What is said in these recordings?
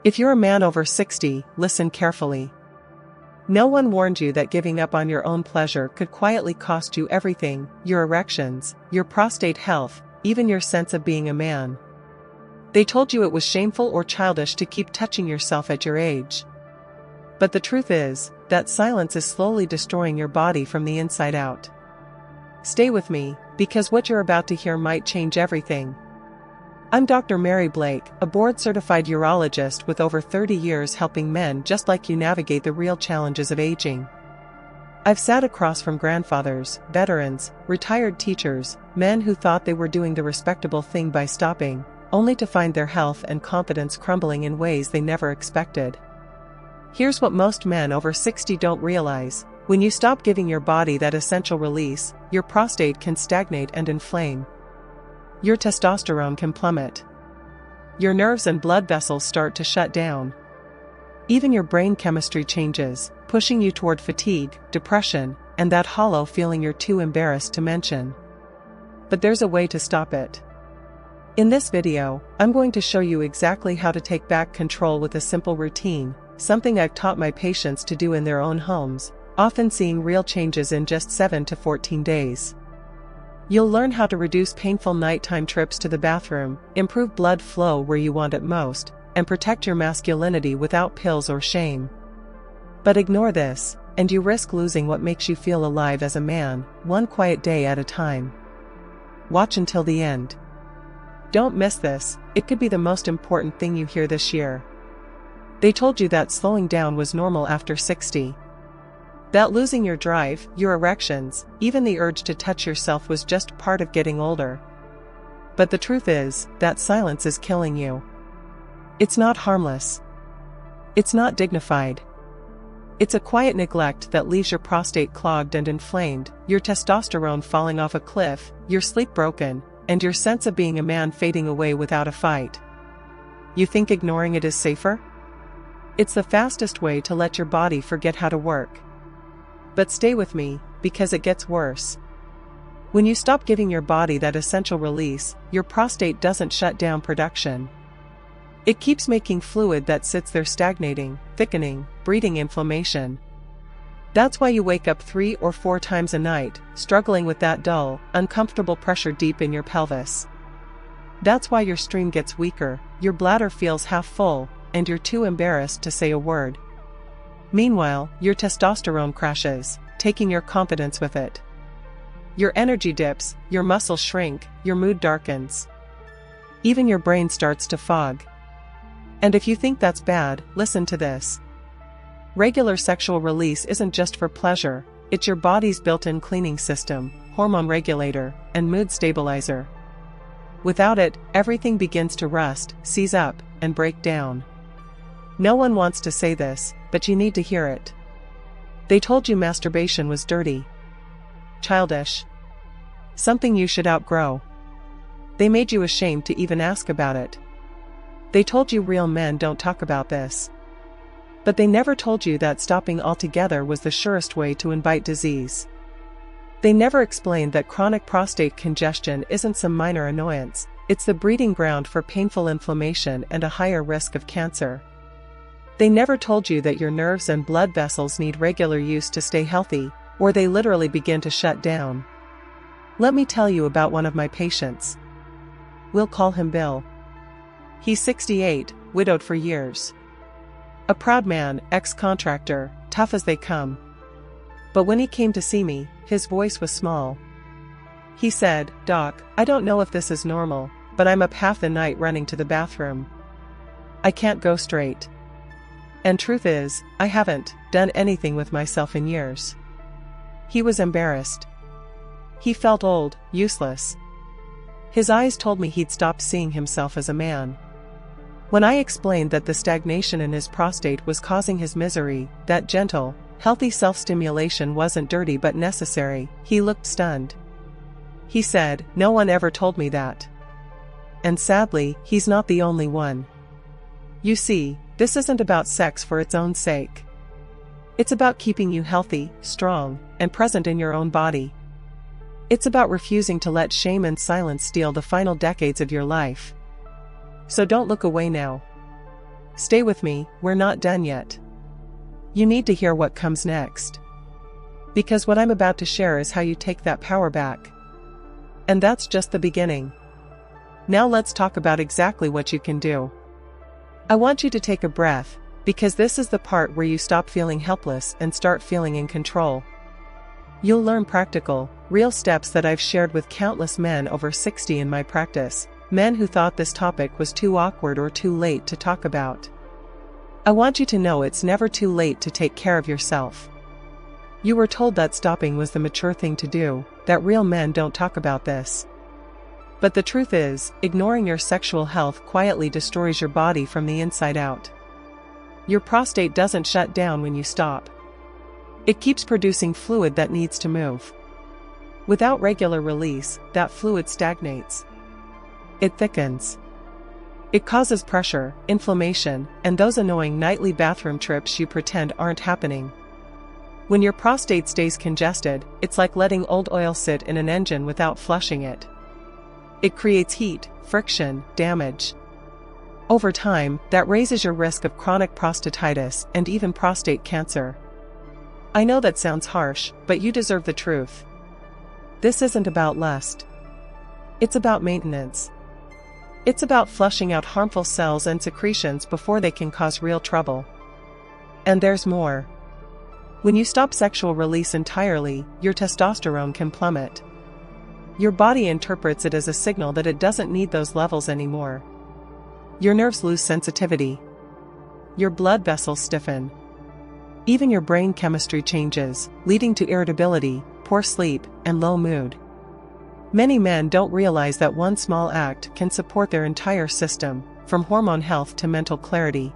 If you're a man over 60, listen carefully. No one warned you that giving up on your own pleasure could quietly cost you everything: your erections, your prostate health, even your sense of being a man. They told you it was shameful or childish to keep touching yourself at your age. But the truth is, that silence is slowly destroying your body from the inside out. Stay with me, because what you're about to hear might change everything. I'm Dr. Mary Blake, a board-certified urologist with over 30 years helping men just like you navigate the real challenges of aging. I've sat across from grandfathers, veterans, retired teachers, men who thought they were doing the respectable thing by stopping, only to find their health and confidence crumbling in ways they never expected. Here's what most men over 60 don't realize: when you stop giving your body that essential release, your prostate can stagnate and inflame. Your testosterone can plummet. Your nerves and blood vessels start to shut down. Even your brain chemistry changes, pushing you toward fatigue, depression, and that hollow feeling you're too embarrassed to mention. But there's a way to stop it. In this video, I'm going to show you exactly how to take back control with a simple routine, something I've taught my patients to do in their own homes, often seeing real changes in just 7 to 14 days. You'll learn how to reduce painful nighttime trips to the bathroom, improve blood flow where you want it most, and protect your masculinity without pills or shame. But ignore this, and you risk losing what makes you feel alive as a man, one quiet day at a time. Watch until the end. Don't miss this, it could be the most important thing you hear this year. They told you that slowing down was normal after 60. That losing your drive, your erections, even the urge to touch yourself was just part of getting older. But the truth is, that silence is killing you. It's not harmless. It's not dignified. It's a quiet neglect that leaves your prostate clogged and inflamed, your testosterone falling off a cliff, your sleep broken, and your sense of being a man fading away without a fight. You think ignoring it is safer? It's the fastest way to let your body forget how to work. But stay with me, because it gets worse. When you stop giving your body that essential release, your prostate doesn't shut down production. It keeps making fluid that sits there stagnating, thickening, breeding inflammation. That's why you wake up 3 or 4 times a night, struggling with that dull, uncomfortable pressure deep in your pelvis. That's why your stream gets weaker, your bladder feels half full, and you're too embarrassed to say a word. Meanwhile, your testosterone crashes, taking your confidence with it. Your energy dips, your muscles shrink, your mood darkens. Even your brain starts to fog. And if you think that's bad, listen to this. Regular sexual release isn't just for pleasure, it's your body's built-in cleaning system, hormone regulator, and mood stabilizer. Without it, everything begins to rust, seize up, and break down. No one wants to say this, but you need to hear it. They told you masturbation was dirty, childish, something you should outgrow. They made you ashamed to even ask about it. They told you real men don't talk about this. But they never told you that stopping altogether was the surest way to invite disease. They never explained that chronic prostate congestion isn't some minor annoyance, it's the breeding ground for painful inflammation and a higher risk of cancer. They never told you that your nerves and blood vessels need regular use to stay healthy, or they literally begin to shut down. Let me tell you about one of my patients. We'll call him Bill. He's 68, widowed for years. A proud man, ex-contractor, tough as they come. But when he came to see me, his voice was small. He said, "Doc, I don't know if this is normal, but I'm up half the night running to the bathroom. I can't go straight. And truth is, I haven't done anything with myself in years." He was embarrassed. He felt old, useless. His eyes told me he'd stopped seeing himself as a man. When I explained that the stagnation in his prostate was causing his misery, that gentle, healthy self-stimulation wasn't dirty but necessary, he looked stunned. He said, "No one ever told me that." And sadly, he's not the only one. You see, this isn't about sex for its own sake. It's about keeping you healthy, strong, and present in your own body. It's about refusing to let shame and silence steal the final decades of your life. So don't look away now. stay with me, we're not done yet. You need to hear what comes next. Because what I'm about to share is how you take that power back. And that's just the beginning. Now let's talk about exactly what you can do. I want you to take a breath, because this is the part where you stop feeling helpless and start feeling in control. You'll learn practical, real steps that I've shared with countless men over 60 in my practice, men who thought this topic was too awkward or too late to talk about. I want you to know it's never too late to take care of yourself. You were told that stopping was the mature thing to do, that real men don't talk about this. But the truth is, ignoring your sexual health quietly destroys your body from the inside out. Your prostate doesn't shut down when you stop. It keeps producing fluid that needs to move. Without regular release, that fluid stagnates. It thickens. It causes pressure, inflammation, and those annoying nightly bathroom trips you pretend aren't happening. When your prostate stays congested, it's like letting old oil sit in an engine without flushing it. It creates heat, friction, damage. Over time, that raises your risk of chronic prostatitis and even prostate cancer. I know that sounds harsh, but you deserve the truth. This isn't about lust. It's about maintenance. It's about flushing out harmful cells and secretions before they can cause real trouble. And there's more. When you stop sexual release entirely, your testosterone can plummet. Your body interprets it as a signal that it doesn't need those levels anymore. Your nerves lose sensitivity. Your blood vessels stiffen. Even your brain chemistry changes, leading to irritability, poor sleep, and low mood. Many men don't realize that one small act can support their entire system, from hormone health to mental clarity.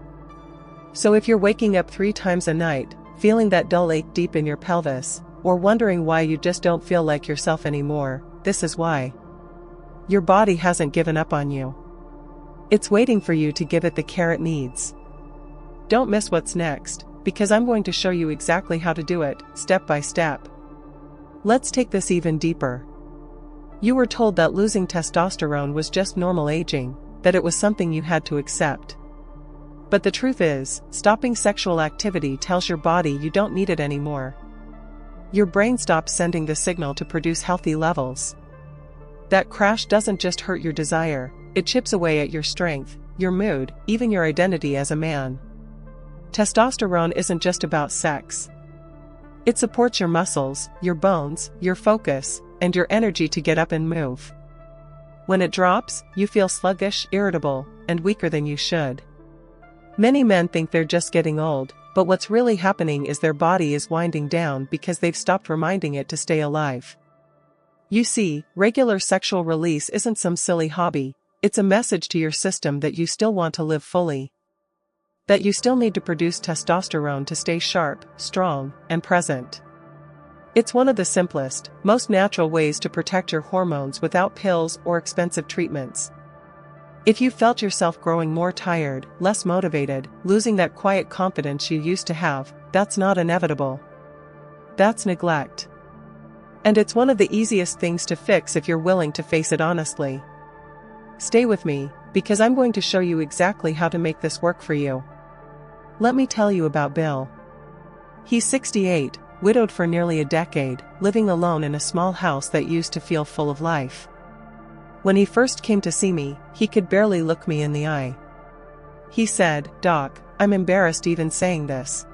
So if you're waking up 3 times a night, feeling that dull ache deep in your pelvis, or wondering why you just don't feel like yourself anymore, this is why. Your body hasn't given up on you. It's waiting for you to give it the care it needs. Don't miss what's next, because I'm going to show you exactly how to do it, step by step. Let's take this even deeper. You were told that losing testosterone was just normal aging, that it was something you had to accept. But the truth is, stopping sexual activity tells your body you don't need it anymore. Your brain stops sending the signal to produce healthy levels. That crash doesn't just hurt your desire, it chips away at your strength, your mood, even your identity as a man. Testosterone isn't just about sex. It supports your muscles, your bones, your focus, and your energy to get up and move. When it drops, you feel sluggish, irritable, and weaker than you should. Many men think they're just getting old, but what's really happening is their body is winding down because they've stopped reminding it to stay alive. You see, regular sexual release isn't some silly hobby, it's a message to your system that you still want to live fully. That you still need to produce testosterone to stay sharp, strong, and present. It's one of the simplest, most natural ways to protect your hormones without pills or expensive treatments. If you felt yourself growing more tired, less motivated, losing that quiet confidence you used to have, that's not inevitable. That's neglect. And it's one of the easiest things to fix if you're willing to face it honestly. Stay with me, because I'm going to show you exactly how to make this work for you. Let me tell you about Bill. He's 68, widowed for nearly a decade, living alone in a small house that used to feel full of life. When he first came to see me, he could barely look me in the eye. He said, "Doc, I'm embarrassed even saying this.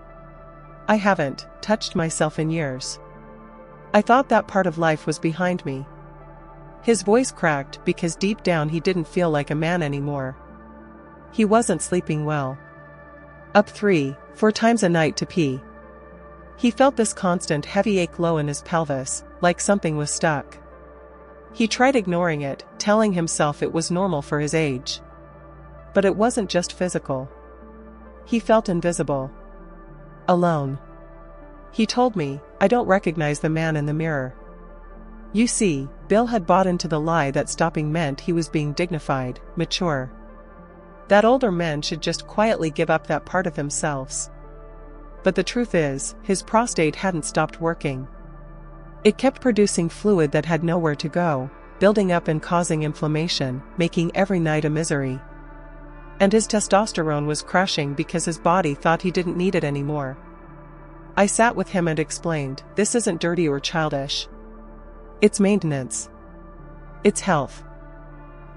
I haven't touched myself in years. I thought that part of life was behind me." His voice cracked because deep down he didn't feel like a man anymore. He wasn't sleeping well. Up 3-4 times a night to pee. He felt this constant heavy ache low in his pelvis, like something was stuck. He tried ignoring it, telling himself it was normal for his age. But it wasn't just physical. He felt invisible. Alone. He told me, "I don't recognize the man in the mirror." You see, Bill had bought into the lie that stopping meant he was being dignified, mature. That older men should just quietly give up that part of themselves. But the truth is, his prostate hadn't stopped working. It kept producing fluid that had nowhere to go, building up and causing inflammation, making every night a misery. And his testosterone was crashing because his body thought he didn't need it anymore. I sat with him and explained, this isn't dirty or childish. It's maintenance. It's health.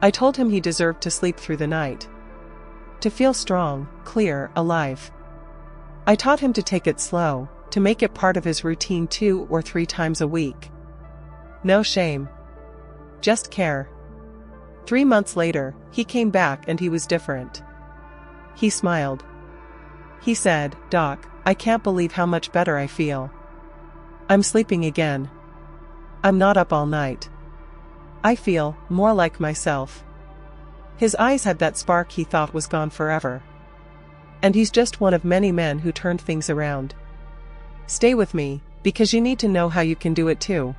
I told him he deserved to sleep through the night. To feel strong, clear, alive. I taught him to take it slow, to make it part of his routine 2 or 3 times a week. No shame. Just care. 3 months later, he came back and he was different. He smiled. He said, "Doc, I can't believe how much better I feel. I'm sleeping again. I'm not up all night. I feel more like myself." His eyes had that spark he thought was gone forever. And he's just one of many men who turned things around. Stay with me, because you need to know how you can do it too.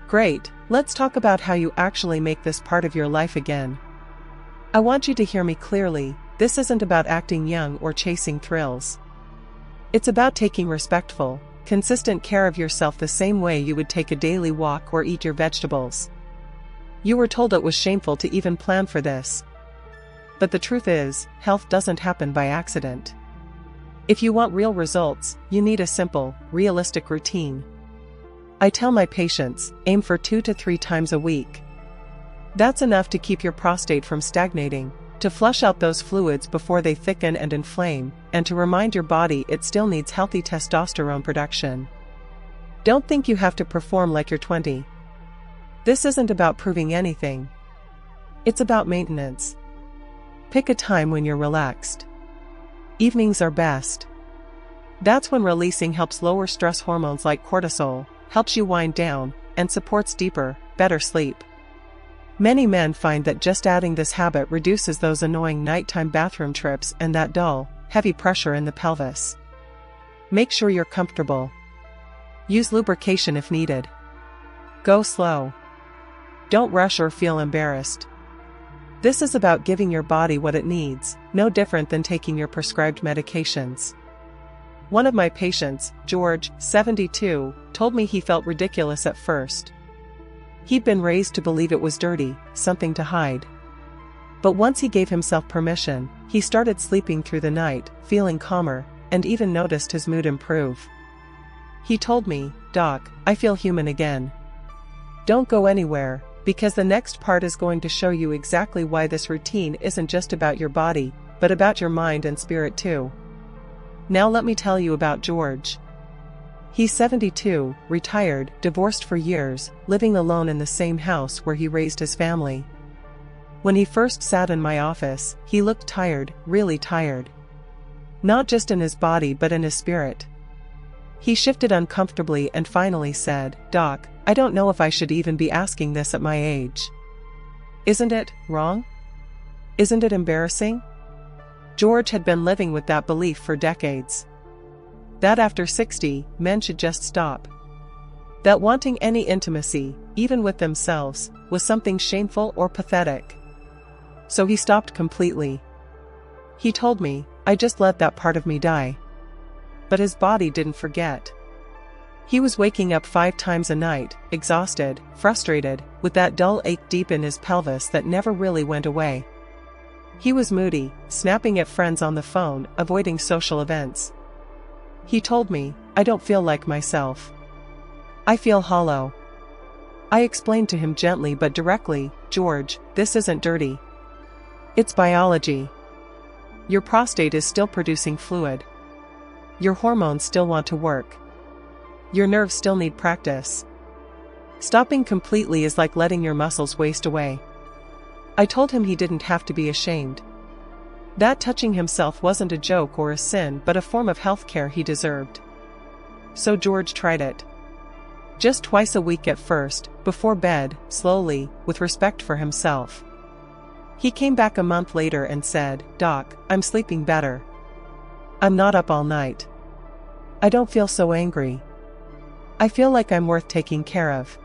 Great, let's talk about how you actually make this part of your life again. I want you to hear me clearly, this isn't about acting young or chasing thrills. It's about taking respectful, consistent care of yourself the same way you would take a daily walk or eat your vegetables. You were told it was shameful to even plan for this. But the truth is, health doesn't happen by accident. If you want real results, you need a simple, realistic routine. I tell my patients, aim for 2 to 3 times a week. That's enough to keep your prostate from stagnating, to flush out those fluids before they thicken and inflame, and to remind your body it still needs healthy testosterone production. Don't think you have to perform like you're 20. This isn't about proving anything. It's about maintenance. Pick a time when you're relaxed. Evenings are best. That's when releasing helps lower stress hormones like cortisol, helps you wind down, and supports deeper, better sleep. Many men find that just adding this habit reduces those annoying nighttime bathroom trips and that dull, heavy pressure in the pelvis. Make sure you're comfortable. Use lubrication if needed. Go slow. Don't rush or feel embarrassed. This is about giving your body what it needs, no different than taking your prescribed medications. One of my patients, George, 72, told me he felt ridiculous at first. He'd been raised to believe it was dirty, something to hide. But once he gave himself permission, he started sleeping through the night, feeling calmer, and even noticed his mood improve. He told me, "Doc, I feel human again." Don't go anywhere, because the next part is going to show you exactly why this routine isn't just about your body, but about your mind and spirit too. Now let me tell you about George. He's 72, retired, divorced for years, living alone in the same house where he raised his family. When he first sat in my office, he looked tired, really tired. Not just in his body but in his spirit. He shifted uncomfortably and finally said, "Doc, I don't know if I should even be asking this at my age. Isn't it wrong? Isn't it embarrassing?" George had been living with that belief for decades. That after 60, men should just stop. That wanting any intimacy, even with themselves, was something shameful or pathetic. So he stopped completely. He told me, "I just let that part of me die." But his body didn't forget. He was waking up 5 times a night, exhausted, frustrated, with that dull ache deep in his pelvis that never really went away. He was moody, snapping at friends on the phone, avoiding social events. He told me, "I don't feel like myself. I feel hollow." I explained to him gently but directly, "George, this isn't dirty. It's biology. Your prostate is still producing fluid. Your hormones still want to work. Your nerves still need practice. Stopping completely is like letting your muscles waste away." I told him he didn't have to be ashamed. That touching himself wasn't a joke or a sin but a form of health care he deserved. So George tried it. Just twice a week at first, before bed, slowly, with respect for himself. He came back a month later and said, "Doc, I'm sleeping better. I'm not up all night. I don't feel so angry. I feel like I'm worth taking care of."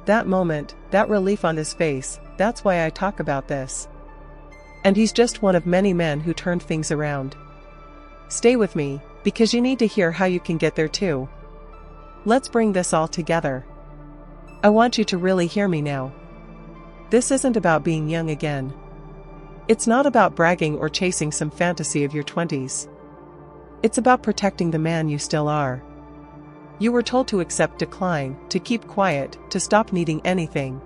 That moment, that relief on his face, that's why I talk about this. And he's just one of many men who turned things around. Stay with me, because you need to hear how you can get there too. Let's bring this all together. I want you to really hear me now. This isn't about being young again. It's not about bragging or chasing some fantasy of your 20s. It's about protecting the man you still are. You were told to accept decline, to keep quiet, to stop needing anything.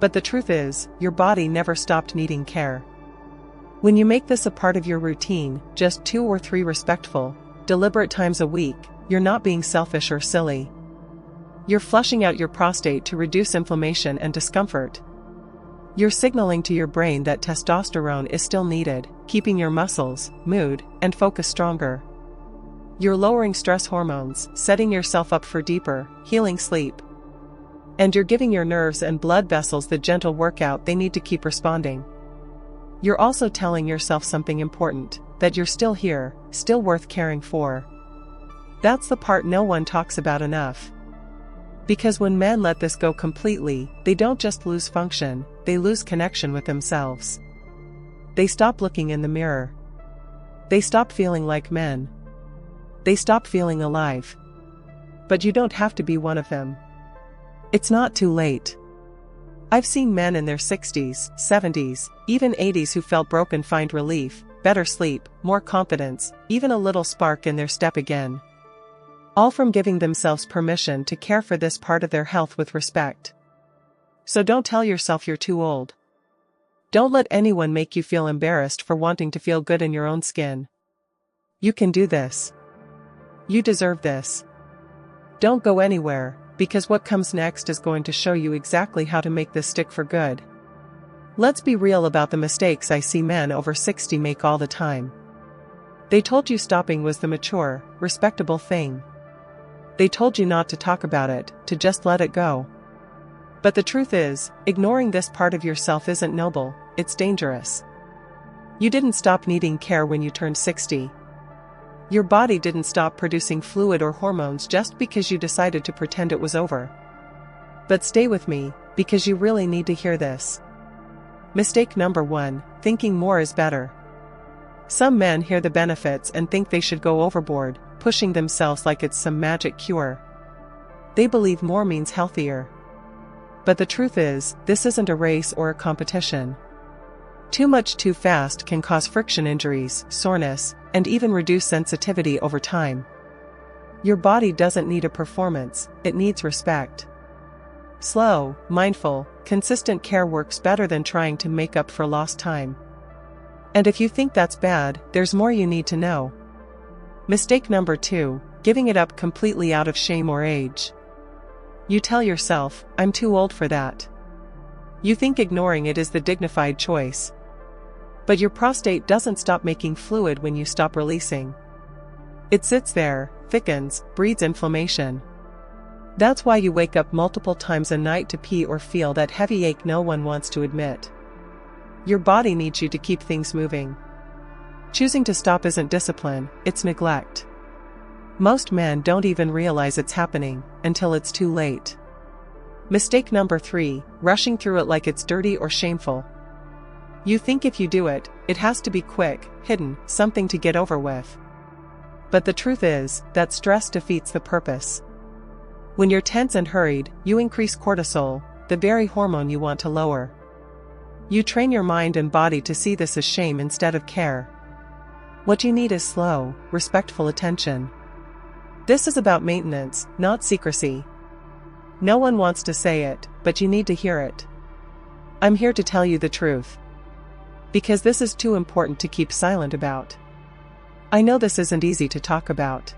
But the truth is, your body never stopped needing care. When you make this a part of your routine, just 2 or 3 respectful, deliberate times a week, you're not being selfish or silly. You're flushing out your prostate to reduce inflammation and discomfort. You're signaling to your brain that testosterone is still needed, keeping your muscles, mood, and focus stronger. You're lowering stress hormones, setting yourself up for deeper, healing sleep. And you're giving your nerves and blood vessels the gentle workout they need to keep responding. You're also telling yourself something important, that you're still here, still worth caring for. That's the part no one talks about enough. Because when men let this go completely, they don't just lose function, they lose connection with themselves. They stop looking in the mirror. They stop feeling like men. They stop feeling alive. But you don't have to be one of them. It's not too late. I've seen men in their 60s, 70s, even 80s who felt broken find relief, better sleep, more confidence, even a little spark in their step again. All from giving themselves permission to care for this part of their health with respect. So don't tell yourself you're too old. Don't let anyone make you feel embarrassed for wanting to feel good in your own skin. You can do this. You deserve this. Don't go anywhere, because what comes next is going to show you exactly how to make this stick for good. Let's be real about the mistakes I see men over 60 make all the time. They told you stopping was the mature, respectable thing. They told you not to talk about it, to just let it go. But the truth is, ignoring this part of yourself isn't noble, it's dangerous. You didn't stop needing care when you turned 60. Your body didn't stop producing fluid or hormones just because you decided to pretend it was over. But stay with me, because you really need to hear this. Mistake number 1, thinking more is better. Some men hear the benefits and think they should go overboard, pushing themselves like it's some magic cure. They believe more means healthier. But the truth is, this isn't a race or a competition. Too much too fast can cause friction injuries, soreness, and even reduce sensitivity over time. Your body doesn't need a performance, it needs respect. Slow, mindful, consistent care works better than trying to make up for lost time. And if you think that's bad, there's more you need to know. Mistake number 2, giving it up completely out of shame or age. You tell yourself, I'm too old for that. You think ignoring it is the dignified choice. But your prostate doesn't stop making fluid when you stop releasing. It sits there, thickens, breeds inflammation. That's why you wake up multiple times a night to pee or feel that heavy ache no one wants to admit. Your body needs you to keep things moving. Choosing to stop isn't discipline, it's neglect. Most men don't even realize it's happening until it's too late. Mistake number 3, rushing through it like it's dirty or shameful. You think if you do it, it has to be quick, hidden, something to get over with. But the truth is, that stress defeats the purpose. When you're tense and hurried, you increase cortisol, the very hormone you want to lower. You train your mind and body to see this as shame instead of care. What you need is slow, respectful attention. This is about maintenance, not secrecy. No one wants to say it, but you need to hear it. I'm here to tell you the truth. Because this is too important to keep silent about. I know this isn't easy to talk about.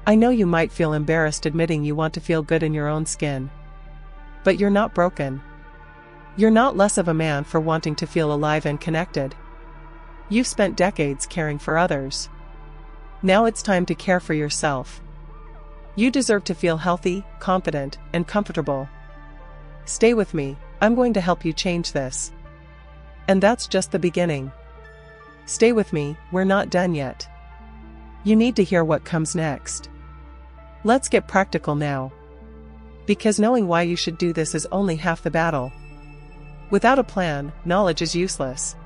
I know you might feel embarrassed admitting you want to feel good in your own skin. But you're not broken. You're not less of a man for wanting to feel alive and connected. You've spent decades caring for others. Now it's time to care for yourself. You deserve to feel healthy, confident, and comfortable. Stay with me, I'm going to help you change this. And that's just the beginning. Stay with me, we're not done yet. You need to hear what comes next. Let's get practical now. Because knowing why you should do this is only half the battle. Without a plan, knowledge is useless.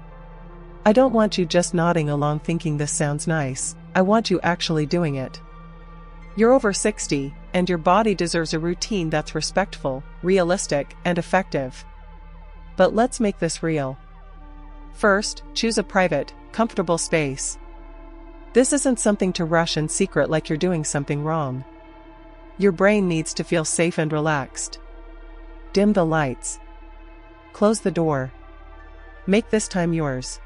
I don't want you just nodding along thinking this sounds nice, I want you actually doing it. You're over 60, and your body deserves a routine that's respectful, realistic, and effective. But let's make this real. First, choose a private, comfortable space. This isn't something to rush in secret like you're doing something wrong. Your brain needs to feel safe and relaxed. Dim the lights. Close the door. Make this time yours.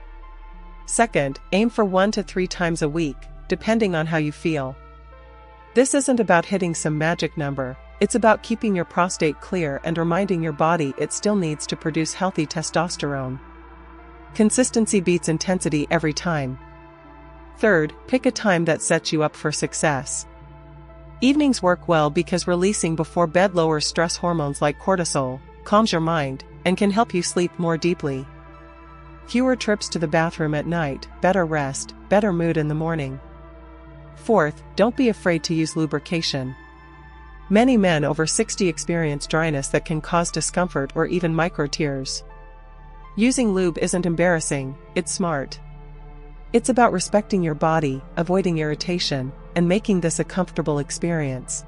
Second, aim for 1 to 3 times a week, depending on how you feel. This isn't about hitting some magic number, it's about keeping your prostate clear and reminding your body it still needs to produce healthy testosterone. Consistency beats intensity every time. Third, pick a time that sets you up for success. Evenings work well because releasing before bed lowers stress hormones like cortisol, calms your mind, and can help you sleep more deeply. Fewer trips to the bathroom at night, better rest, better mood in the morning. Fourth, don't be afraid to use lubrication. Many men over 60 experience dryness that can cause discomfort or even micro-tears. Using lube isn't embarrassing, it's smart. It's about respecting your body, avoiding irritation, and making this a comfortable experience.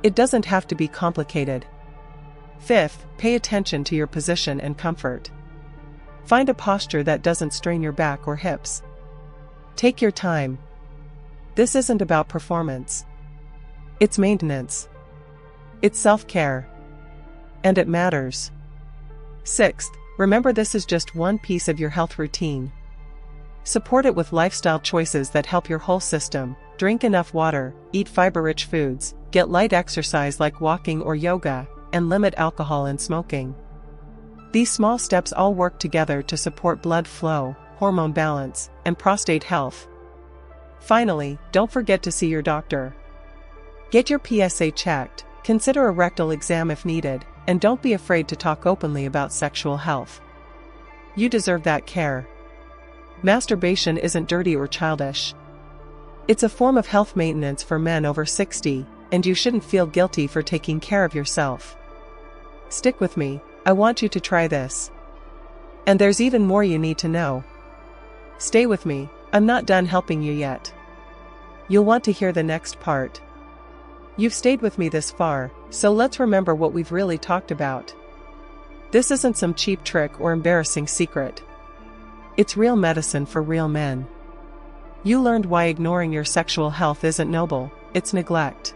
It doesn't have to be complicated. Fifth, pay attention to your position and comfort. Find a posture that doesn't strain your back or hips. Take your time. This isn't about performance. It's maintenance. It's self-care. And it matters. Sixth, remember this is just one piece of your health routine. Support it with lifestyle choices that help your whole system. Drink enough water, eat fiber-rich foods, get light exercise like walking or yoga, and limit alcohol and smoking. These small steps all work together to support blood flow, hormone balance, and prostate health. Finally, don't forget to see your doctor. Get your PSA checked, consider a rectal exam if needed, and don't be afraid to talk openly about sexual health. You deserve that care. Masturbation isn't dirty or childish. It's a form of health maintenance for men over 60, and you shouldn't feel guilty for taking care of yourself. Stick with me, I want you to try this. And there's even more you need to know. Stay with me, I'm not done helping you yet. You'll want to hear the next part. You've stayed with me this far, so let's remember what we've really talked about. This isn't some cheap trick or embarrassing secret. It's real medicine for real men. You learned why ignoring your sexual health isn't noble, it's neglect.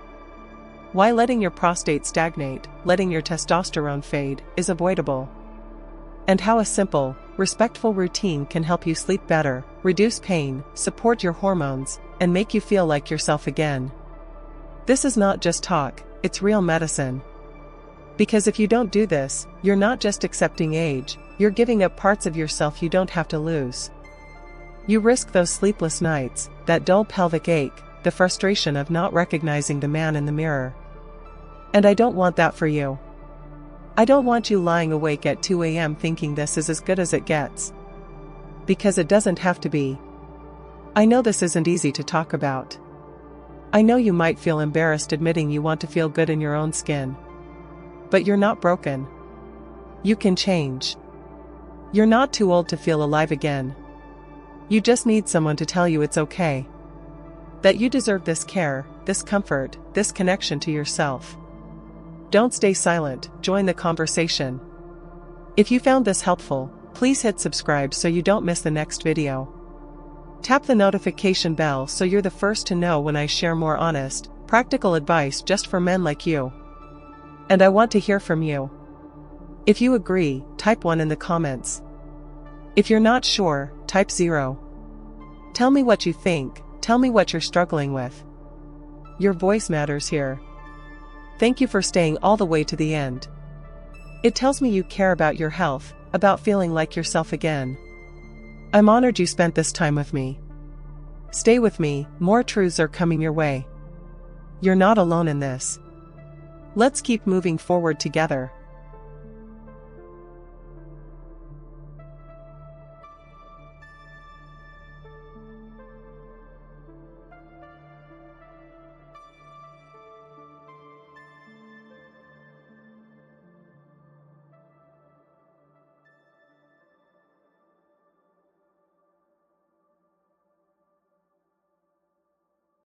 Why letting your prostate stagnate, letting your testosterone fade, is avoidable. And how a simple, respectful routine can help you sleep better, reduce pain, support your hormones, and make you feel like yourself again. This is not just talk, it's real medicine. Because if you don't do this, you're not just accepting age, you're giving up parts of yourself you don't have to lose. You risk those sleepless nights, that dull pelvic ache, the frustration of not recognizing the man in the mirror. And I don't want that for you. I don't want you lying awake at 2 a.m. thinking this is as good as it gets. Because it doesn't have to be. I know this isn't easy to talk about. I know you might feel embarrassed admitting you want to feel good in your own skin. But you're not broken. You can change. You're not too old to feel alive again. You just need someone to tell you it's okay. That you deserve this care, this comfort, this connection to yourself. Don't stay silent, join the conversation. If you found this helpful, please hit subscribe so you don't miss the next video. Tap the notification bell so you're the first to know when I share more honest, practical advice just for men like you. And I want to hear from you. If you agree, type 1 in the comments. If you're not sure, type 0. Tell me what you think, tell me what you're struggling with. Your voice matters here. Thank you for staying all the way to the end. It tells me you care about your health, about feeling like yourself again. I'm honored you spent this time with me. Stay with me, more truths are coming your way. You're not alone in this. Let's keep moving forward together.